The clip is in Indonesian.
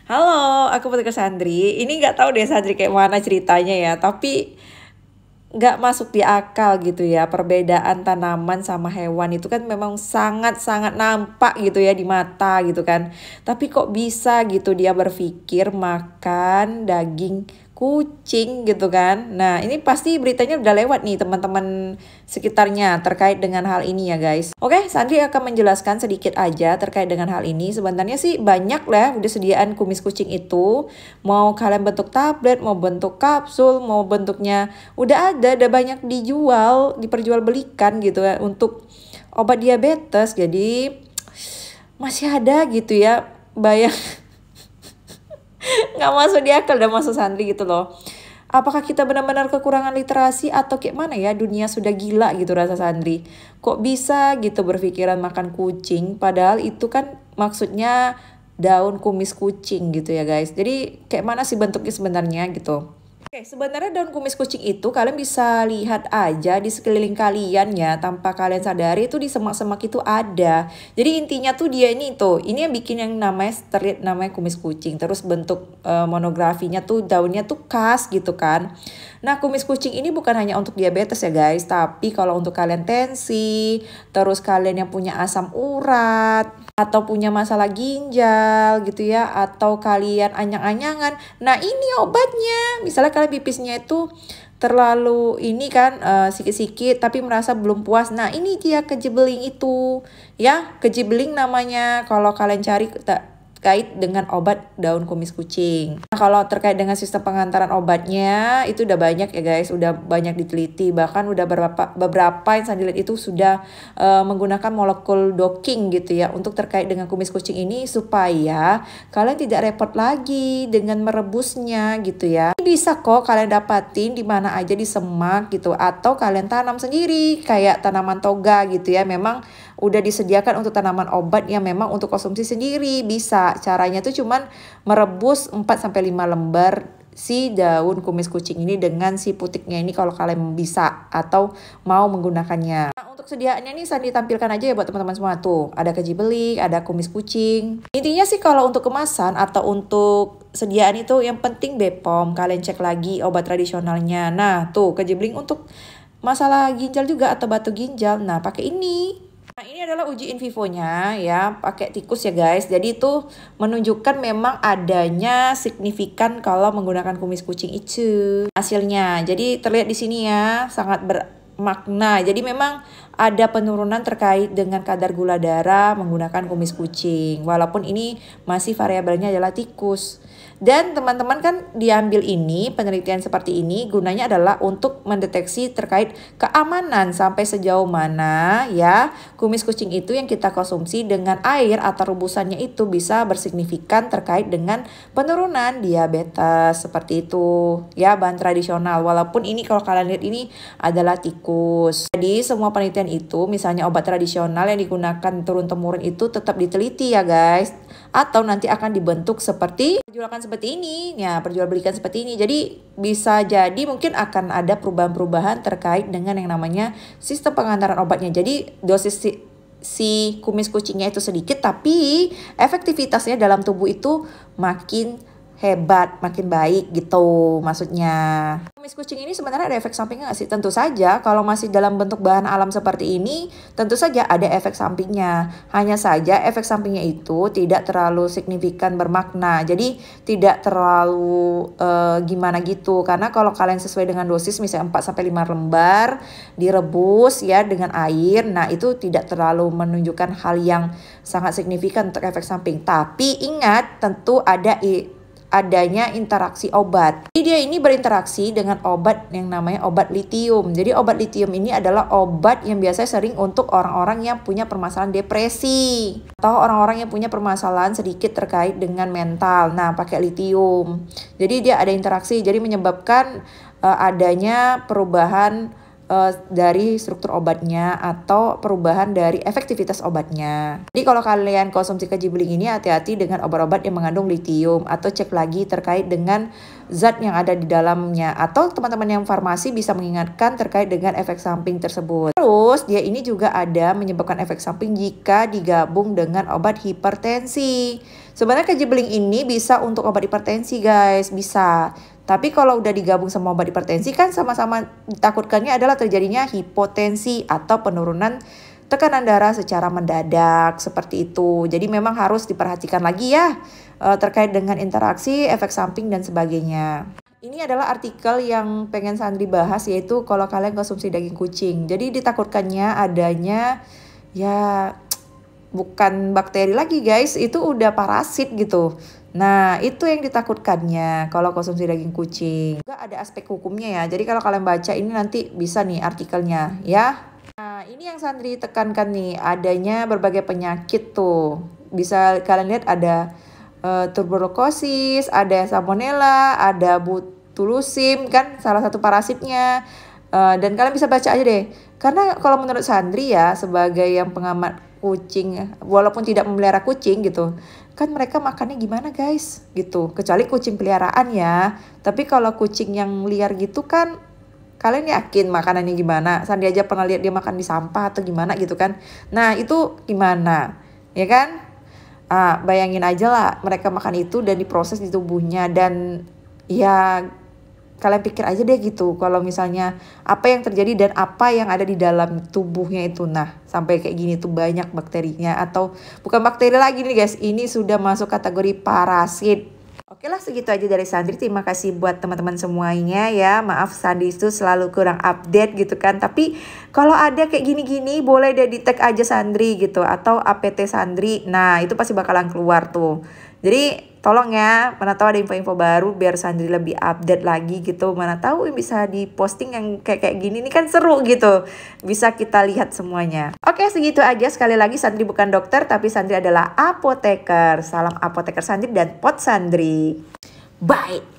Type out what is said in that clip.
Halo, aku Putri Sandri. Ini nggak tahu deh Sandri kayak mana ceritanya ya, tapi nggak masuk di akal gitu ya. Perbedaan tanaman sama hewan itu kan memang sangat-sangat nampak gitu ya di mata gitu kan. Tapi kok bisa gitu dia berpikir makan daging kucing gitu kan. Nah, ini pasti beritanya udah lewat nih teman-teman sekitarnya terkait dengan hal ini ya guys. Oke, Sandri akan menjelaskan sedikit aja terkait dengan hal ini. Sebenarnya sih banyak lah udah sediaan kumis kucing itu. Mau kalian bentuk tablet, mau bentuk kapsul, mau bentuknya udah ada banyak dijual, diperjualbelikan gitu ya untuk obat diabetes. Jadi masih ada gitu ya. Bayang nggak masuk di akal dan masuk Sandri gitu loh. Apakah kita benar-benar kekurangan literasi atau kayak mana ya, dunia sudah gila gitu rasa Sandri. Kok bisa gitu berpikiran makan kucing padahal itu kan maksudnya daun kumis kucing gitu ya guys. Jadi kayak mana sih bentuknya sebenarnya gitu. Oke, sebenarnya daun kumis kucing itu kalian bisa lihat aja di sekeliling kalian ya, tanpa kalian sadari itu di semak-semak itu ada. Jadi intinya tuh dia ini tuh, ini yang bikin yang namanya terlihat namanya kumis kucing. Terus bentuk monografinya tuh daunnya tuh khas gitu kan. Nah, kumis kucing ini bukan hanya untuk diabetes ya guys, tapi kalau untuk kalian tensi, terus kalian yang punya asam urat, atau punya masalah ginjal gitu ya, atau kalian anyang-anyangan. Nah, ini obatnya. Misalnya kalian pipisnya itu terlalu ini kan sikit-sikit tapi merasa belum puas. Nah, ini dia kejebeling itu. Ya, kejebeling namanya kalau kalian cari terkait dengan obat daun kumis kucing. Nah, kalau terkait dengan sistem pengantaran obatnya itu udah banyak ya guys, udah banyak diteliti, bahkan udah beberapa yang saya lihat itu sudah menggunakan molekul docking gitu ya untuk terkait dengan kumis kucing ini supaya kalian tidak repot lagi dengan merebusnya gitu ya. Ini bisa kok kalian dapatin di mana aja di semak gitu atau kalian tanam sendiri kayak tanaman toga gitu ya. Memang udah disediakan untuk tanaman obat yang memang untuk konsumsi sendiri bisa. Caranya tuh cuman merebus 4-5 lembar si daun kumis kucing ini dengan si putiknya ini kalau kalian bisa atau mau menggunakannya. Nah, untuk sediaannya nih saya ditampilkan aja ya buat teman-teman semua tuh. Ada kejibelik, ada kumis kucing. Intinya sih kalau untuk kemasan atau untuk sediaan itu yang penting BPOM. Kalian cek lagi obat tradisionalnya. Nah, tuh kejibeling untuk masalah ginjal juga atau batu ginjal. Nah, pakai ini. Nah, ini adalah uji in vivonya ya, pakai tikus ya guys. Jadi itu menunjukkan memang adanya signifikan kalau menggunakan kumis kucing itu. Hasilnya, jadi terlihat di sini ya, sangat bermakna. Jadi memang ada penurunan terkait dengan kadar gula darah menggunakan kumis kucing. Walaupun ini masih variabelnya adalah tikus. Dan teman-teman kan diambil ini, penelitian seperti ini gunanya adalah untuk mendeteksi terkait keamanan sampai sejauh mana ya kumis kucing itu yang kita konsumsi dengan air atau rebusannya itu bisa bersignifikan terkait dengan penurunan diabetes seperti itu ya, bahan tradisional. Walaupun ini kalau kalian lihat ini adalah tikus. Jadi semua penelitian itu misalnya obat tradisional yang digunakan turun-temurun itu tetap diteliti ya guys, atau nanti akan dibentuk seperti perjualkan seperti ini ya, perjualbelikan seperti ini. Jadi bisa jadi mungkin akan ada perubahan-perubahan terkait dengan yang namanya sistem pengantaran obatnya. Jadi dosis si kumis kucingnya itu sedikit tapi efektivitasnya dalam tubuh itu makin hebat, makin baik gitu maksudnya. Kumis kucing ini sebenarnya ada efek sampingnya nggak sih? Tentu saja kalau masih dalam bentuk bahan alam seperti ini tentu saja ada efek sampingnya. Hanya saja efek sampingnya itu tidak terlalu signifikan bermakna. Jadi tidak terlalu gimana gitu. Karena kalau kalian sesuai dengan dosis misalnya 4-5 lembar direbus ya dengan air, nah itu tidak terlalu menunjukkan hal yang sangat signifikan untuk efek samping. Tapi ingat tentu adanya interaksi obat. Jadi dia ini berinteraksi dengan obat yang namanya obat litium. Jadi obat litium ini adalah obat yang biasanya sering untuk orang-orang yang punya permasalahan depresi atau orang-orang yang punya permasalahan sedikit terkait dengan mental. Nah, pakai litium. Jadi dia ada interaksi, jadi menyebabkan adanya perubahan dari struktur obatnya atau perubahan dari efektivitas obatnya. Jadi kalau kalian konsumsi kejibling ini, hati-hati dengan obat-obat yang mengandung litium, atau cek lagi terkait dengan zat yang ada di dalamnya, atau teman-teman yang farmasi bisa mengingatkan terkait dengan efek samping tersebut. Terus dia ini juga ada menyebabkan efek samping jika digabung dengan obat hipertensi. Sebenarnya kejibling ini bisa untuk obat hipertensi guys, bisa. Tapi kalau udah digabung sama obat hipertensi kan sama-sama ditakutkannya adalah terjadinya hipotensi atau penurunan tekanan darah secara mendadak seperti itu. Jadi memang harus diperhatikan lagi ya terkait dengan interaksi, efek samping dan sebagainya. Ini adalah artikel yang pengen Sandri bahas, yaitu kalau kalian konsumsi daging kucing. Jadi ditakutkannya adanya ya bukan bakteri lagi guys, itu udah parasit gitu. Nah, itu yang ditakutkannya kalau konsumsi daging kucing. Juga ada aspek hukumnya ya. Jadi kalau kalian baca ini nanti bisa nih artikelnya ya. Nah, ini yang Sandri tekankan nih, adanya berbagai penyakit tuh. Bisa kalian lihat ada tuberkulosis, ada salmonella, ada botulism kan salah satu parasitnya. Dan kalian bisa baca aja deh. Karena kalau menurut Sandri ya, sebagai yang pengamat kucing, walaupun tidak memelihara kucing gitu, kan mereka makannya gimana guys gitu, kecuali kucing peliharaan ya. Tapi kalau kucing yang liar gitu kan, kalian yakin makanannya gimana? Sandi aja pernah lihat dia makan di sampah atau gimana gitu kan. Nah itu gimana ya kan, bayangin aja lah mereka makan itu dan diproses di tubuhnya. Dan ya kalian pikir aja deh gitu, kalau misalnya apa yang terjadi dan apa yang ada di dalam tubuhnya itu. Nah, sampai kayak gini tuh banyak bakterinya, atau bukan bakteri lagi nih guys, ini sudah masuk kategori parasit. Oke lah, segitu aja dari Sandri. Terima kasih buat teman-teman semuanya ya. Maaf Sandri itu selalu kurang update gitu kan. Tapi kalau ada kayak gini-gini boleh deh di tag aja Sandri gitu, atau APT Sandri. Nah, itu pasti bakalan keluar tuh. Jadi tolong ya, mana tahu ada info-info baru biar Sandri lebih update lagi gitu. Mana tahu bisa diposting yang kayak gini, ini kan seru gitu. Bisa kita lihat semuanya. Oke, segitu aja. Sekali lagi Sandri bukan dokter, tapi Sandri adalah apoteker. Salam apoteker Sandri dan pot Sandri. Bye.